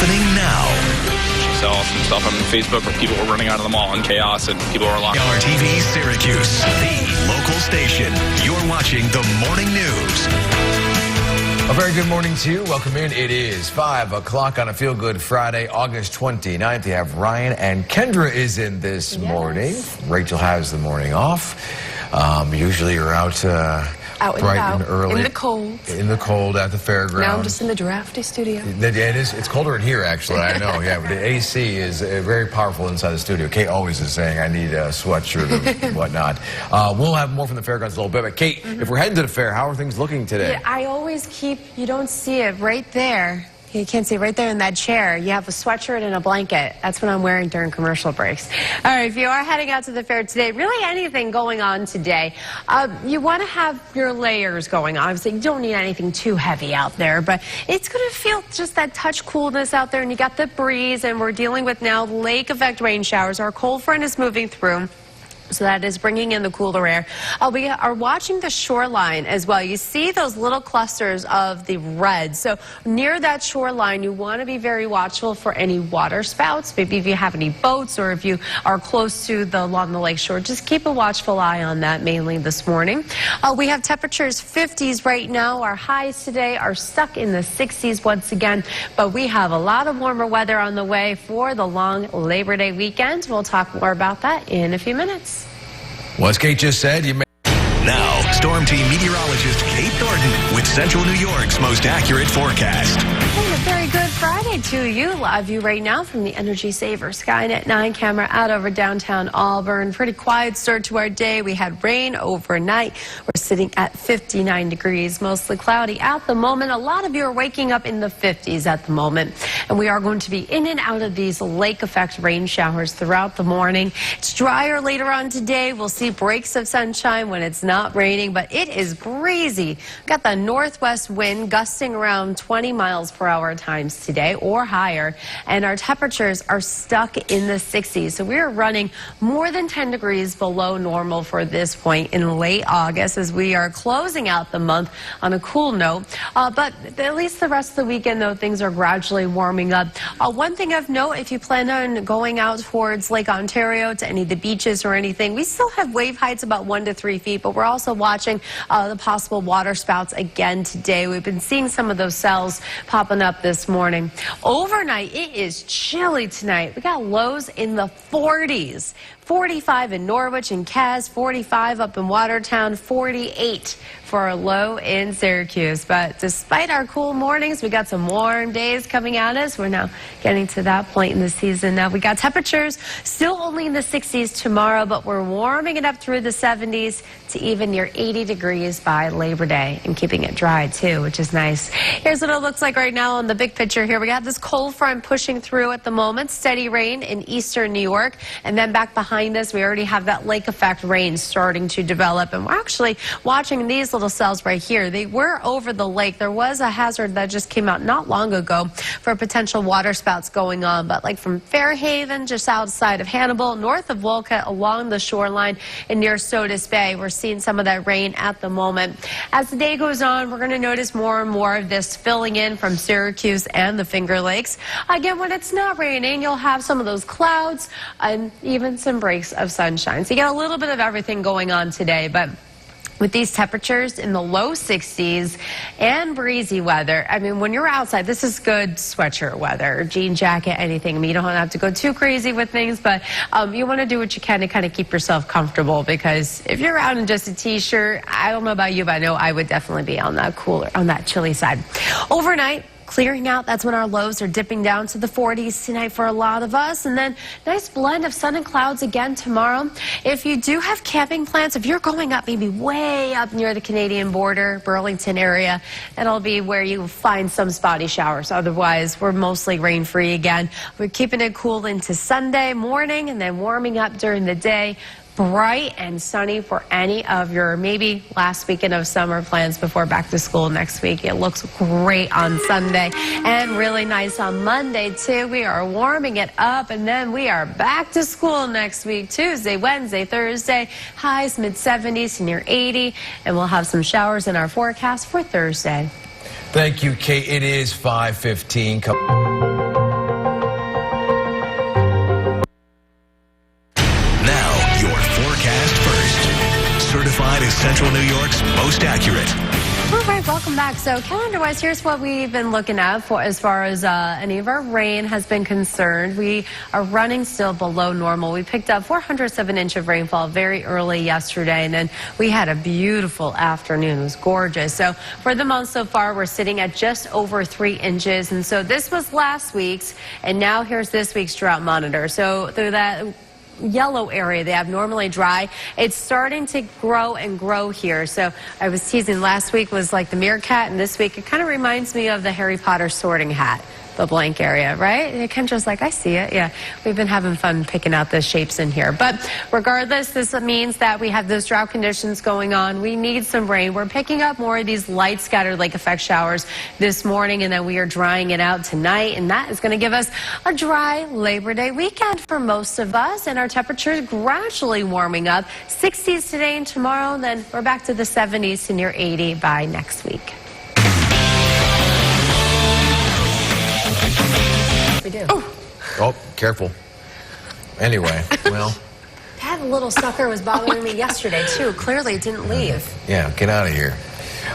happening now. She saw some stuff on Facebook where people were running out of the mall in chaos and people were locked. ITheir TV Syracuse, the local station. You're watching the morning news. A very good morning to you. Welcome in. It is 5 o'clock on a feel-good Friday, August 29th. You have Ryan and Kendra is in this morning. Rachel has the morning off. Usually you're out and bright about, and early. in the cold. In the cold at the fairgrounds. Now I'm just in the drafty studio. It's colder in here, actually. I know, yeah. But the AC is very powerful inside the studio. Kate always is saying, I need a sweatshirt and whatnot. We'll have more from the fairgrounds in a little bit. But Kate, if we're heading to the fair, how are things looking today? Yeah, I always keep, you don't see it right there. You can't see right there in that chair. You have a sweatshirt and a blanket. That's what I'm wearing during commercial breaks. All right, if you are heading out to the fair today, really anything going on today, you want to have your layers going on. Obviously, you don't need anything too heavy out there, but it's going to feel just that touch coolness out there, and you got the breeze, and we're dealing with now lake effect rain showers. Our cold front is moving through. So that is bringing in the cooler air. We are watching the shoreline as well. You see those little clusters of the red. So near that shoreline, you want to be very watchful for any water spouts. Maybe if you have any boats or if you are close to along the lake shore, just keep a watchful eye on that mainly this morning. We have temperatures 50s right now. Our highs today are stuck in the 60s once again, but we have a lot of warmer weather on the way for the long Labor Day weekend. We'll talk more about that in a few minutes. Well, as Kate just said, Now, Storm Team meteorologist Kate Thornton with Central New York's most accurate forecast. Hey, a very good Friday to you. Live view right now from the Energy Saver Skynet 9 camera out over downtown Auburn. Pretty quiet start to our day. We had rain overnight. We're sitting at 59 degrees, mostly cloudy at the moment. A lot of you are waking up in the 50s at the moment. And we are going to be in and out of these lake effect rain showers throughout the morning. It's drier later on today. We'll see breaks of sunshine when it's not raining, but it is breezy. Got the northwest wind gusting around 20 miles per hour at times today or higher, and our temperatures are stuck in the 60s. So we're running more than 10 degrees below normal for this point in late August as we are closing out the month on a cool note. But at least the rest of the weekend, though, things are gradually warming up. One thing of note, if you plan on going out towards Lake Ontario to any of the beaches or anything, we still have wave heights about 1 to 3 feet, but we're also watching the possible water spouts again today. We've been seeing some of those cells popping up this morning. Overnight, it is chilly tonight. We got lows in the 40s. 45 in Norwich and Cass, 45 up in Watertown, 48 for a low in Syracuse. But despite our cool mornings, we got some warm days coming at us. We're now getting to that point in the season. Now we got temperatures still only in the 60s tomorrow, but we're warming it up through the 70s to even near 80 degrees by Labor Day and keeping it dry too, which is nice. Here's what it looks like right now on the big picture here. We got this cold front pushing through at the moment, steady rain in eastern New York, and then back behind us, we already have that lake effect rain starting to develop, and we're actually watching these little cells right here. They were over the lake. There was a hazard that just came out not long ago for potential water spouts going on, but like from Fairhaven, just outside of Hannibal, north of Wolcott, along the shoreline and near Sodus Bay, we're seeing some of that rain at the moment. As the day goes on, we're going to notice more and more of this filling in from Syracuse and the Finger Lakes. Again, when it's not raining, you'll have some of those clouds and even some breaks of sunshine. So you get a little bit of everything going on today, but with these temperatures in the low 60s and breezy weather, I mean, when you're outside, this is good sweatshirt weather, jean jacket, anything. I mean, you don't have to go too crazy with things, but you want to do what you can to kind of keep yourself comfortable, because if you're out in just a t-shirt, I don't know about you, but I know I would definitely be on that cooler, on that chilly side. Overnight, clearing out, that's when our lows are dipping down to the 40s tonight for a lot of us. And then nice blend of sun and clouds again tomorrow. If you do have camping plans, if you're going up maybe way up near the Canadian border, Burlington area, that'll be where you find some spotty showers. Otherwise, we're mostly rain-free again. We're keeping it cool into Sunday morning and then warming up during the day. Bright and sunny for any of your maybe last weekend of summer plans before back to school next week. It looks great on Sunday and really nice on Monday too. We are warming it up, and then we are back to school next week, Tuesday, Wednesday, Thursday. Highs mid-70s to near 80, and we'll have some showers in our forecast for Thursday. Thank you, Kate. It is 5:15. Central New York's most accurate. All right, welcome back. So calendar-wise, here's what we've been looking at for as far as any of our rain has been concerned. We are running still below normal. We picked up 407 inch of rainfall very early yesterday, and then we had a beautiful afternoon. It was gorgeous. So for the month so far, we're sitting at just over 3 inches, and so this was last week's, and now here's this week's drought monitor. So through that yellow area, the abnormally dry, it's starting to grow and grow here. So I was teasing, last week was like the meerkat, and this week it kind of reminds me of the Harry Potter sorting hat, the blank area, right? And Kendra's like, I see it. Yeah, we've been having fun picking out the shapes in here. But regardless, this means that we have those drought conditions going on. We need some rain. We're picking up more of these light scattered lake effect showers this morning, and then we are drying it out tonight, and that is going to give us a dry Labor Day weekend for most of us, and our temperatures gradually warming up. 60s today and tomorrow, and then we're back to the 70s to near 80 by next week. We do. Oh, careful. Anyway, well. That little sucker was bothering me yesterday, too. Clearly, it didn't leave. Yeah, get out of here.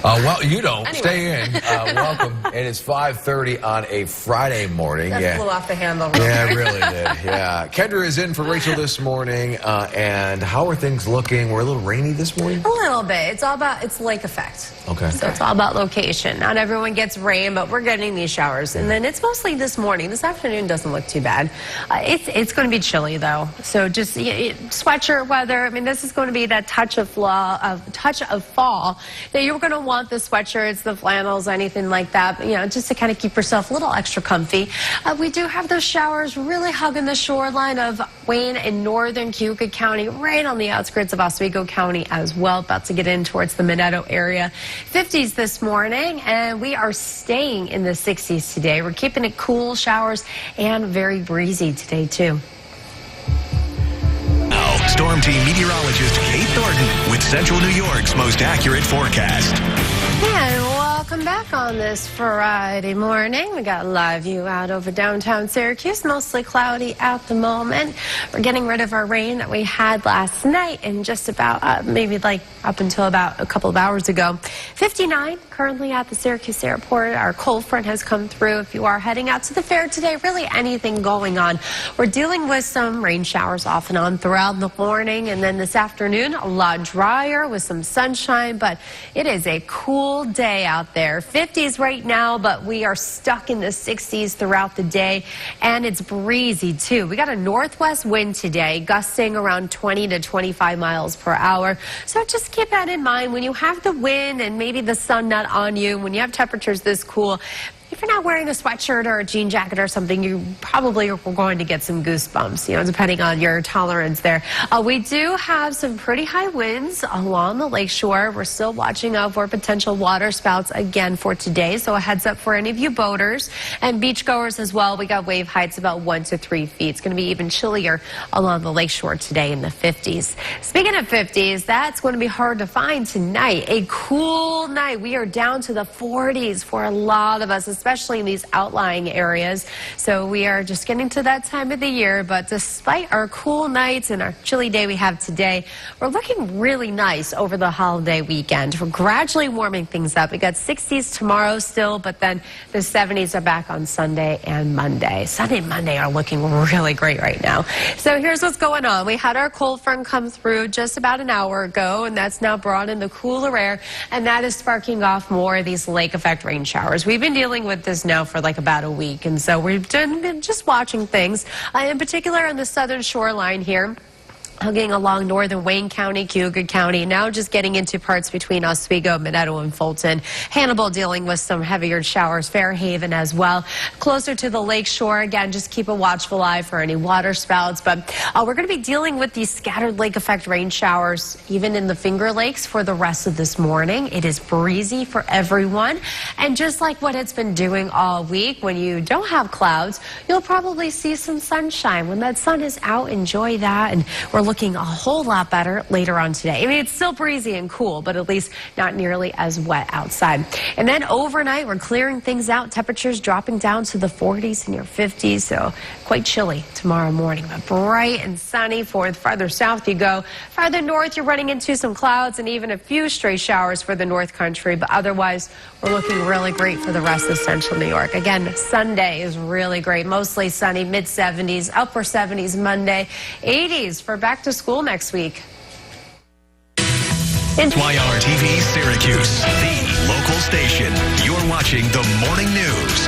Well, you don't. Anyway. Stay in. Welcome. It is 5:30 on a Friday morning. That flew off the handle. Yeah, it really did. Yeah. Kendra is in for Rachel this morning. And how are things looking? We're a little rainy this morning? A little bit. It's all about, it's lake effect. Okay. So it's all about location. Not everyone gets rain, but we're getting these showers. And then it's mostly this morning. This afternoon doesn't look too bad. It's going to be chilly, though. So just sweatshirt weather. I mean, this is going to be that touch of fall that you're going to want the sweatshirts, the flannels, anything like that, but, just to kind of keep yourself a little extra comfy. We do have those showers really hugging the shoreline of Wayne and northern Cayuga County, right on the outskirts of Oswego County as well, about to get in towards the Minetto area. 50s this morning, and we are staying in the 60s today. We're keeping it cool, showers, and very breezy today, too. Now, Storm Team meteorologist Kate Thornton with Central New York's most accurate forecast. And welcome back on this Friday morning. We got a live view out over downtown Syracuse, mostly cloudy at the moment. We're getting rid of our rain that we had last night and just about maybe like up until about a couple of hours ago. 59 currently at the Syracuse airport. Our cold front has come through. If you are heading out to the fair today, really anything going on. We're dealing with some rain showers off and on throughout the morning, and then this afternoon a lot drier with some sunshine, but it is a cool day out there. 50s right now, but we are stuck in the 60s throughout the day, and it's breezy too. We got a northwest wind today, gusting around 20 to 25 miles per hour. So just keep that in mind when you have the wind and maybe the sun not on you, when you have temperatures this cool. If you're not wearing a sweatshirt or a jean jacket or something, you probably are going to get some goosebumps, depending on your tolerance there. We do have some pretty high winds along the lakeshore. We're still watching out for potential water spouts again for today, so a heads up for any of you boaters and beachgoers as well. We got wave heights about 1 to 3 feet. It's going to be even chillier along the lakeshore today in the 50s. Speaking of 50s, that's going to be hard to find tonight. A cool night. We are down to the 40s for a lot of us, especially in these outlying areas. So we are just getting to that time of the year, but despite our cool nights and our chilly day we have today, we're looking really nice over the holiday weekend. We're gradually warming things up. We got 60s tomorrow still, but then the 70s are back on Sunday and Monday. Sunday and Monday are looking really great right now. So here's what's going on. We had our cold front come through just about an hour ago, and that's now brought in the cooler air, and that is sparking off more of these lake effect rain showers. We've been dealing with this now for like about a week, and so we've been just watching things, in particular on the southern shoreline here. hugging along northern Wayne County, Cayuga County, now just getting into parts between Oswego, Minetto, and Fulton. Hannibal dealing with some heavier showers, Fairhaven as well. Closer to the lake shore, again, just keep a watchful eye for any water spouts. But we're going to be dealing with these scattered lake effect rain showers, even in the Finger Lakes for the rest of this morning. It is breezy for everyone. And just like what it's been doing all week, when you don't have clouds, you'll probably see some sunshine. When that sun is out, enjoy that. And we're looking a whole lot better later on today. I mean, it's still breezy and cool, but at least not nearly as wet outside. And then overnight, we're clearing things out. Temperatures dropping down to the 40s and your 50s, so quite chilly tomorrow morning, but bright and sunny for the farther south you go. Farther north, you're running into some clouds and even a few stray showers for the North Country, but otherwise, we're looking really great for the rest of central New York. Again, Sunday is really great. Mostly sunny, mid-70s, upper 70s Monday, 80s for back to school next week. ITheir TV Syracuse, the local station. You're watching the morning news.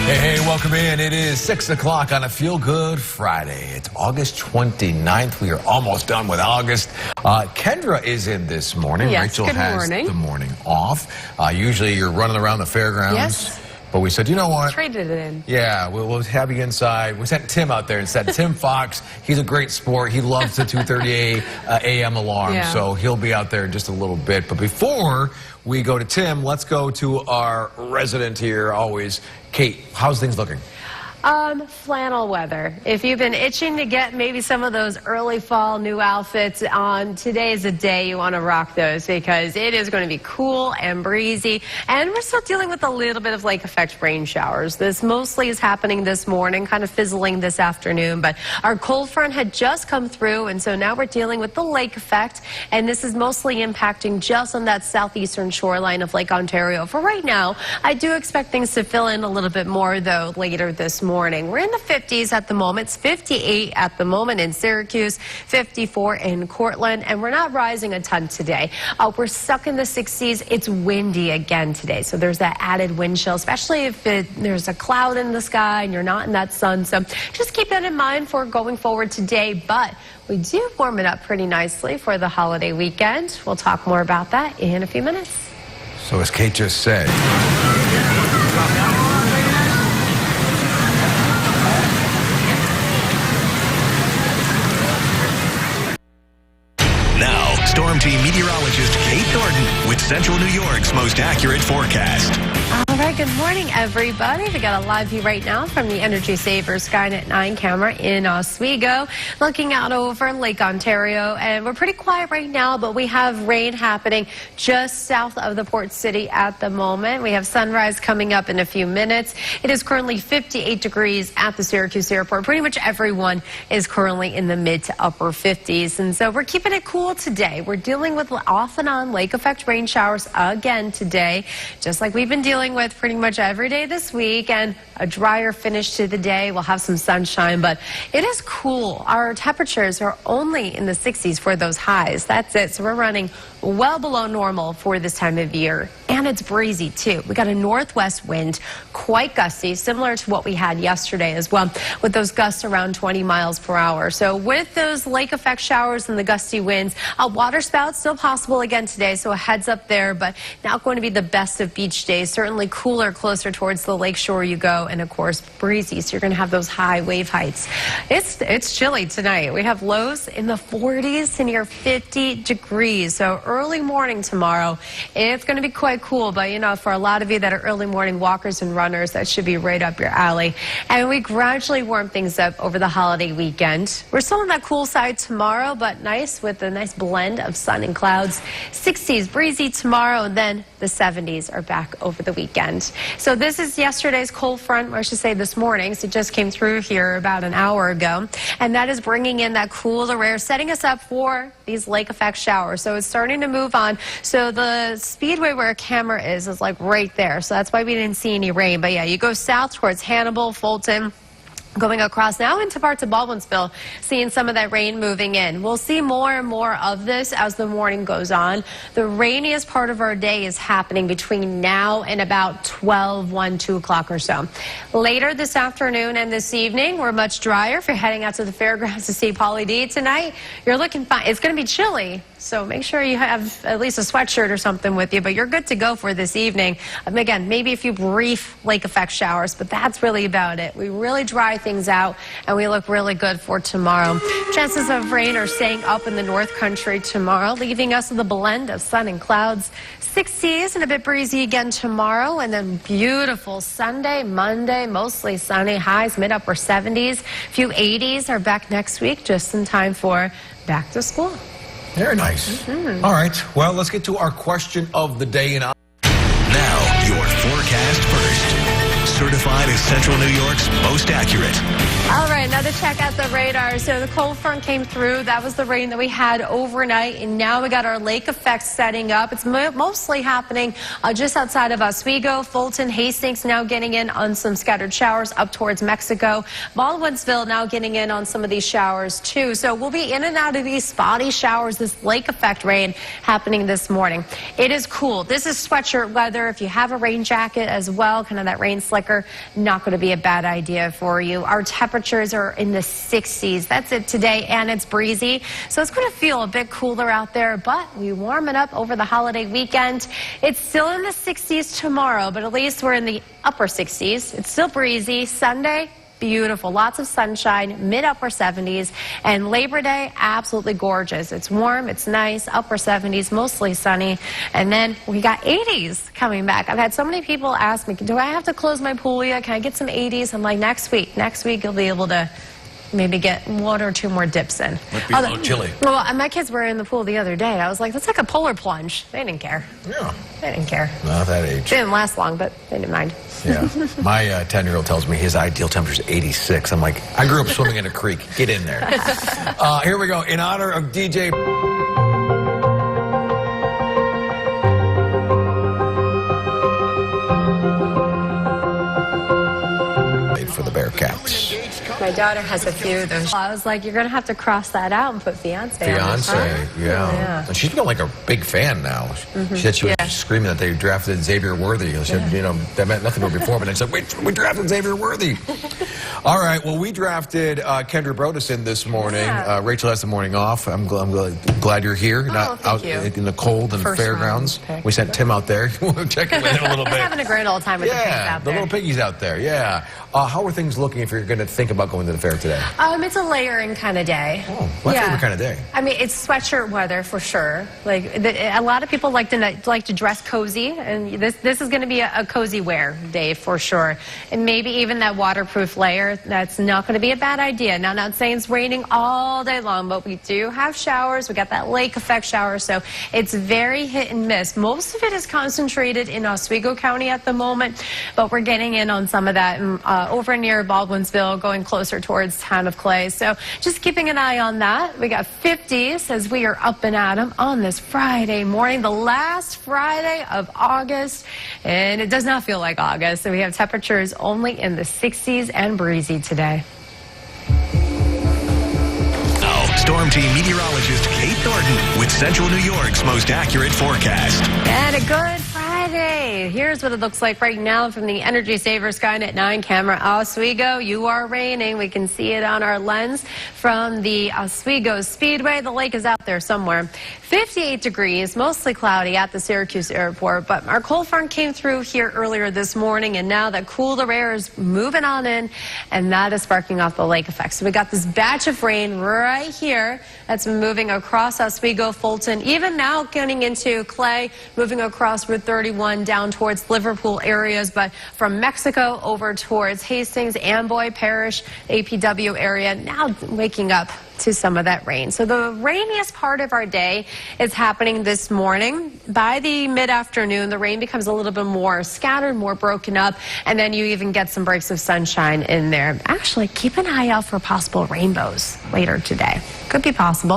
Hey, welcome in. It is 6 o'clock on a feel-good Friday. It's August 29th. We are almost done with August. Kendra is in this morning. Yes, Rachel good has morning. the morning off. Usually you're running around the fairgrounds. Yes. But we said, you know what? Traded it in. Yeah, we'll have you inside. We sent Tim out there instead. Tim Fox, he's a great sport. He loves the 2:30 a.m. alarm, Yeah. so he'll be out there in just a little bit. But before we go to Tim, let's go to our resident here always. Kate, how's things looking? Flannel weather. If you've been itching to get maybe some of those early fall new outfits on, today is the day you want to rock those because it is going to be cool and breezy. And we're still dealing with a little bit of lake effect rain showers. This mostly is happening this morning, kind of fizzling this afternoon. But our cold front had just come through, and so now we're dealing with the lake effect. And this is mostly impacting just on that southeastern shoreline of Lake Ontario. For right now, I do expect things to fill in a little bit more, though, later this morning. We're in the 50s at the moment. It's 58 at the moment in Syracuse, 54 in Cortland, and we're not rising a ton today. We're stuck in the 60s. It's windy again today, so there's that added wind chill, especially if there's a cloud in the sky and you're not in that sun. So just keep that in mind for going forward today, but we do warm it up pretty nicely for the holiday weekend. We'll talk more about that in a few minutes. So as Kate just said, Now, Storm Team meteorologist Kate Thornton with Central New York's most accurate forecast. All right, good morning, everybody. We got a live view right now from the Energy Saver Skynet 9 camera in Oswego, looking out over Lake Ontario. And we're pretty quiet right now, but we have rain happening just south of the port city at the moment. We have sunrise coming up in a few minutes. It is currently 58 degrees at the Syracuse airport. Pretty much everyone is currently in the mid to upper 50s. And so we're keeping it cool today. We're dealing with off and on lake effect rain showers again today, just like we've been dealing with pretty much every day this week, and a drier finish to the day. We'll have some sunshine, but it is cool. Our temperatures are only in the 60s for those highs. That's it. So we're running well below normal for this time of year, and it's breezy too. We got a northwest wind, quite gusty, similar to what we had yesterday as well, with those gusts around 20 miles per hour. So with those lake effect showers and the gusty winds, water spouts still possible again today, so a heads up there, but not going to be the best of beach days. Certainly cooler closer towards the lake shore you go, and of course breezy, so you're going to have those high wave heights. It's chilly tonight. We have lows in the 40s to near 50 degrees, so early morning tomorrow, it's going to be quite cool, but you know, for a lot of you that are early morning walkers and runners, that should be right up your alley. And we gradually warm things up over the holiday weekend. We're still on that cool side tomorrow, but nice with a nice blend of sun and clouds. 60s breezy tomorrow, and then the 70s are back over the weekend. So this is yesterday's cold front, or I should say this morning's. It just came through here about an hour ago, and that is bringing in that cooler air, setting us up for these lake effect showers. So it's starting to move on. So the speedway where a camera is like right there. So that's why we didn't see any rain. But yeah, you go south towards Hannibal, Fulton, going across now into parts of Baldwinsville, seeing some of that rain moving in. We'll see more and more of this as the morning goes on. The rainiest part of our day is happening between now and about 12, 1, 2 o'clock or so. Later this afternoon and this evening, we're much drier. If you're heading out to the fairgrounds to see Pauly D tonight, you're looking fine. It's going to be chilly, So make sure you have at least a sweatshirt or something with you, but you're good to go for this evening. Again, maybe a few brief lake effect showers, but that's really about it. We really dry things out, and we look really good for tomorrow. Chances of rain are staying up in the North Country tomorrow, leaving us with a blend of sun and clouds. 60s and a bit breezy again tomorrow, and then beautiful Sunday, Monday, mostly sunny, highs mid-upper 70s. A few 80s are back next week, just in time for back to school. Very nice. All right, well, let's get to our question of the day. Now, your forecast first. Certified as Central New York's most accurate. All right, another check at the radar. So the cold front came through. That was the rain that we had overnight, and now we got our lake effects setting up. It's mostly happening just outside of Oswego, Fulton, Hastings now getting in on some scattered showers up towards Mexico. Baldwinsville now getting in on some of these showers too. So we'll be in and out of these spotty showers, this lake effect rain happening this morning. It is cool. This is sweatshirt weather. If you have a rain jacket as well, kind of that rain slicker, not going to be a bad idea for you. Our temperatures are in the 60s. That's it today, and it's breezy. So it's going to feel a bit cooler out there, but we warm it up over the holiday weekend. It's still in the 60s tomorrow, but at least we're in the upper 60s. It's still breezy. Sunday, beautiful. Lots of sunshine, mid-upper 70s. And Labor Day, absolutely gorgeous. It's warm, it's nice, upper 70s, mostly sunny. And then we got 80s coming back. I've had so many people ask me, do I have to close my pool yet? Can I get some 80s? I'm like, next week. Next week you'll be able to maybe get 1 or 2 more dips in. Might be a little chilly. Well, my kids were in the pool the other day. I was like, that's like a polar plunge. They didn't care. Yeah. They didn't care. Not that age. It didn't last long, but they didn't mind. Yeah. My 10-year-old tells me his ideal temperature is 86. I'm like, I grew up swimming in a creek. Get in there. Here we go. In honor of DJ... for the Bearcats. My daughter has a few of those. I was like, you're going to have to cross that out and put Fiancé on Fiance, yeah. And she's become like a big fan now. She said she was screaming that they drafted Xavier Worthy. I said, you know, that meant nothing to her before, but they said, wait, we drafted Xavier Worthy. All right, well, we drafted Kendra Brodesson this morning. Rachel has the morning off. I'm glad you're here, not out in the cold and fairgrounds. We sent Tim out there. We'll check him in a little bit. Having a grand old time with the pigs out there. The little piggies out there, yeah. How are things looking if you're going to think about going to the fair today? It's a layering kind of day. Oh, my favorite kind of day. I mean, it's sweatshirt weather for sure. Like a lot of people like to dress cozy, and this is going to be a cozy wear day for sure. And maybe even that waterproof layer. That's not going to be a bad idea. Now, not saying it's raining all day long, but we do have showers. We got that lake effect shower, so it's very hit and miss. Most of it is concentrated in Oswego County at the moment, but we're getting in on some of that over near Baldwinsville, going closer towards Town of Clay. So just keeping an eye on that. We got 50s as we are up and at 'em on this Friday morning, the last Friday of August, and it does not feel like August. So we have temperatures only in the 60s and breezy today. Now, Storm Team meteorologist Kate Thornton with Central New York's most accurate forecast. And a good Friday. Here's what it looks like right now from the Energy Saver Skynet 9 camera. Oswego, you are raining. We can see it on our lens from the Oswego Speedway. The lake is out there somewhere. 58 degrees, mostly cloudy at the Syracuse airport, but our cold front came through here earlier this morning, and now that cooler air is moving on in, and that is sparking off the lake effect. So we got this batch of rain right here that's been moving across Oswego, Fulton, even now getting into Clay, moving across Route 31 down towards Liverpool areas, but from Mexico over towards Hastings, Amboy Parish, APW area, now waking up to some of that rain. So the rainiest part of our day is happening this morning. By the mid-afternoon, the rain becomes a little bit more scattered, more broken up, and then you even get some breaks of sunshine in there. Actually, keep an eye out for possible rainbows later today. Could be possible.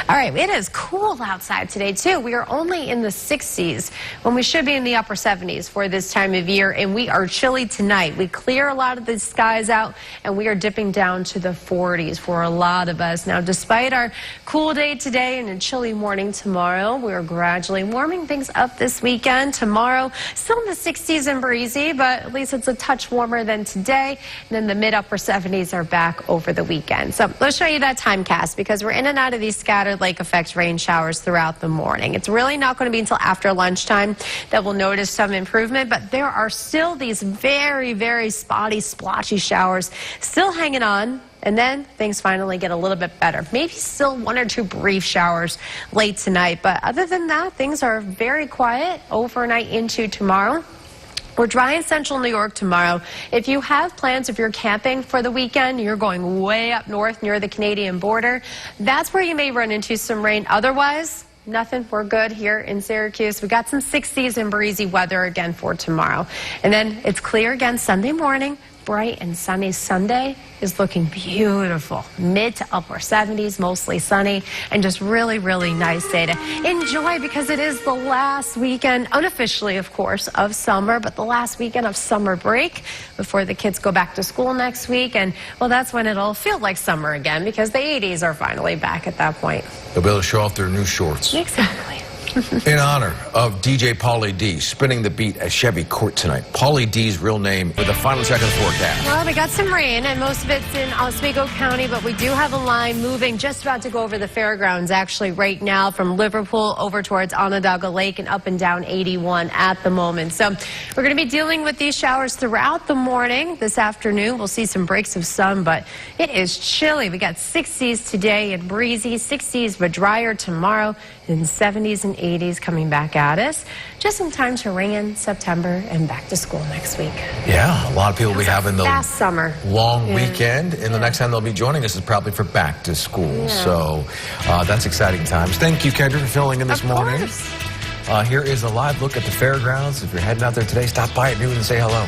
All right, it is cool outside today, too. We are only in the 60s when we should be in the upper 70s for this time of year, and we are chilly tonight. We clear a lot of the skies out, and we are dipping down to the 40s for a lot of us. Now, despite our cool day today and a chilly morning tomorrow, we're gradually warming things up this weekend. Tomorrow, still in the 60s and breezy, but at least it's a touch warmer than today. And then the mid-upper 70s are back over the weekend. So let's show you that timecast because we're in and out of these scattered lake effect rain showers throughout the morning. It's really not going to be until after lunchtime that we'll notice some improvement, but there are still these very, very spotty, splotchy showers still hanging on. And then things finally get a little bit better. Maybe still one or two brief showers late tonight. But other than that, things are very quiet overnight into tomorrow. We're dry in central New York tomorrow. If you have plans, if you're camping for the weekend, you're going way up north near the Canadian border, that's where you may run into some rain. Otherwise, nothing. We're good here in Syracuse. We got some 60s and breezy weather again for tomorrow. And then it's clear again Sunday morning. Bright and sunny. Sunday is looking beautiful. Mid to upper 70s, mostly sunny, and just really, really nice day to enjoy because it is the last weekend, unofficially, of course, of summer, but the last weekend of summer break before the kids go back to school next week. And, well, that's when it'll feel like summer again because the 80s are finally back at that point. They'll be able to show off their new shorts. Exactly. In honor of DJ Pauly D spinning the beat at Chevy Court tonight. Pauly D's real name with a final check of the forecast. Well, we got some rain, and most of it's in Oswego County, but we do have a line moving just about to go over the fairgrounds, actually, right now from Liverpool over towards Onondaga Lake and up and down 81 at the moment. So we're going to be dealing with these showers throughout the morning. This afternoon, we'll see some breaks of sun, but it is chilly. We got 60s today and breezy, 60s but drier tomorrow, and 70s and 80s coming back at us. Just in time to ring in September and back to school next week. Yeah, a lot of people will be having the fast summer. Long weekend, and the next time they'll be joining us is probably for back to school. So that's exciting times. Thank you, Kendra, for filling in this morning. Here is a live look at the fairgrounds. If you're heading out there today, stop by at noon and say hello.